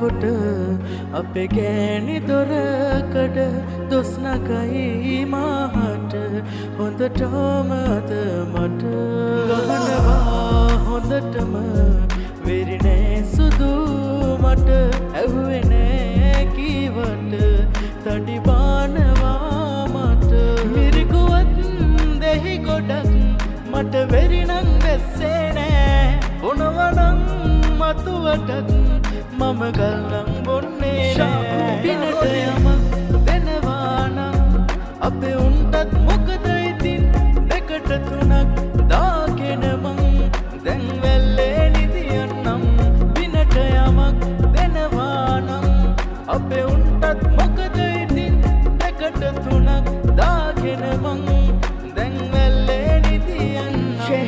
කොට අපේ ගෑණි දොරකඩ දොස් නගයි මාහට හොඳටම අද මට ගහනවා හොඳටම වෙරි නෑ සුදු මට ඇහුවේ නෑ කීවට තඩි බානවා මට මිරිකුවත් දෙහි ගොඩක් මට වෙරි නං වැස්සේ නෑ උනවනම් මතුවටත් මම ගල්නම් බොන්නේ නෑ පිනට යමක් දෙනවානම් අපේ උන්ටත් මොකද ඉතින් දෙකට තුනක් දාගෙන මං දැන් වැල්ලේ නිදියන්නම් පිනට යමක් දෙනවානම් අපේ උන්ටත් මොකද ඉතින් දෙකට තුනක් දාගෙන මං දැන් වැල්ලේ නිදියන්නම්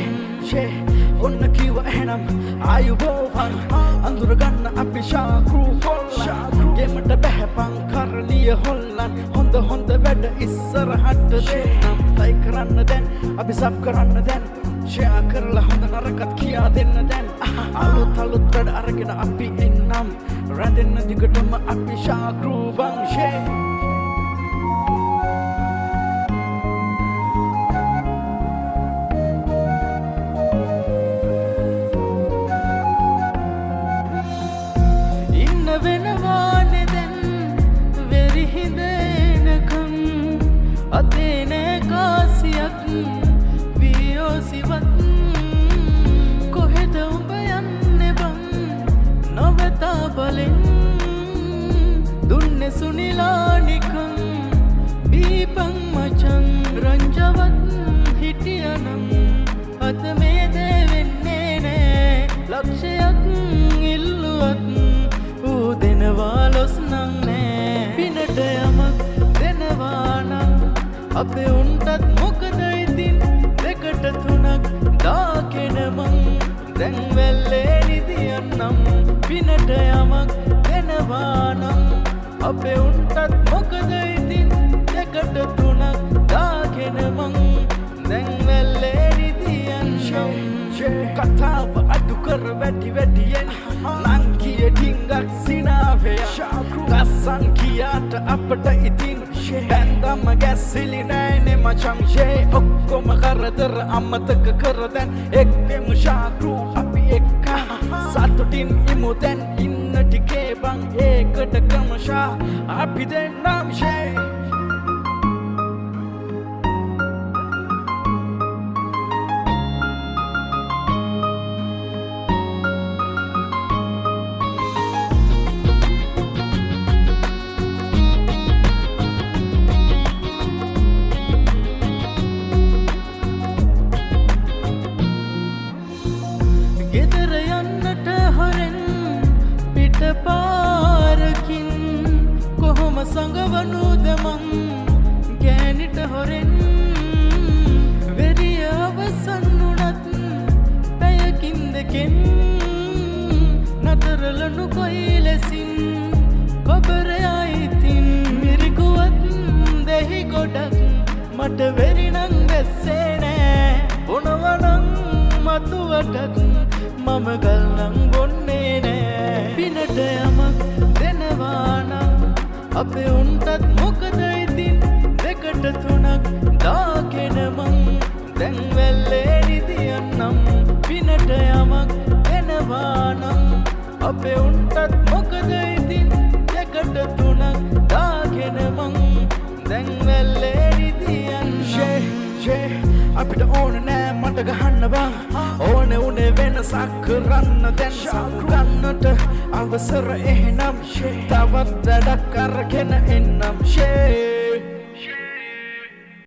ඔන්න කිව එහෙනම් ආයුබෝවන් අඳුර ගන්න අපි ශාක්‍රු හොල්ලන් ගෙමට බැහැපන් කරලිය හොල්ලන් හොඳ වැඩ ඉස්සරහට දෙන්නම් ලයික් කරන්න දැන් අපි සබ් කරන්න දැන් ෂෙයා කරලා හොඳ නරකත් කියා දෙන්න දැන් අලුත් වැඩ අරගෙන අපි එන්නම් රැඳෙන්න දිගටම අපි ශාක්‍රු වංශේ වෙනවානේ දැන් වෙරිහිදෙනකම් අතේ නෑ කාසියක් වියෝසිවත් කොහෙද උඹ යන්නේ බං නොවතා බලෙන් දුන්නේ සුනිලානිකම් බීපං මචං රංජවත් හිටියනම් අත මේ දේ වෙන්නේ නෑ ලක්ෂයක් ඉල්ලුවත් දෙනවාලොස් නං නෑ පිනට යමක් දෙනවානම් අපේ උන්ටත් මොකද ඉතින් දෙකට තුනක් දාගෙන මං දැන් වැල්ලේ නිදියන්නම් පිනට යමක් දෙනවානම් අපේ උන්ටත් මොකද ඉතින් දෙකට තුනක් දාගෙන මං දැන් වැල්ලේ නිදියන්නම් කතාව අඩු කර වැඩියෙන් ලංකිය ඩිංගක් සිනාවය ගස්සන් කියාට අපට ඉතින් බැන්දම ගැස්සිලි නෑනේ මචං ඔක්කොම කරදර අමතක කර දැන් එක්වෙමු ශාක්‍රු අපි එක්ක සතුටින් ඉමු දැන් ඉන්න ටිකේ බං ඒකට ක්‍රමශා අපි දෙන්නම් ගෙදර යන්නට හොරෙන් පිට පාරකින් කොහොම සඟවනුද මං ගෑනිට හොරෙන් වෙරිය අවසන් වුණත් පැයකින් දෙකෙන් නතරලනු කොයි ලෙසින් කොබරයා ඉතින් මිරිකුවත් දෙහි ගොඩක් මට වෙරිනං වැස්සේ නෑ උනවනම් මතුවටත් මම ගල්නම් බොන්නේ නෑ පිනට යමක් දෙනවානම් අපේ උන්ටත් මොකද ඉතින් දෙකට තුනක් දාගෙන මං දැන් වැල්ලේ නිදියන්නම් පිනට යමක් දෙනවානම් අපේ උන්ටත් මොකද ඉතින් දෙකට තුනක් දාගෙන මං දැන් වැල්ලේ නිදියන්නම් අපිට ඕන නෑ මට ගහන්න බං ඕන උනේ වෙනසක් කරන්න දැන් සම්ගන්නට අවසර එහෙනම් තවත් වැඩක් අරගෙන එන්නම්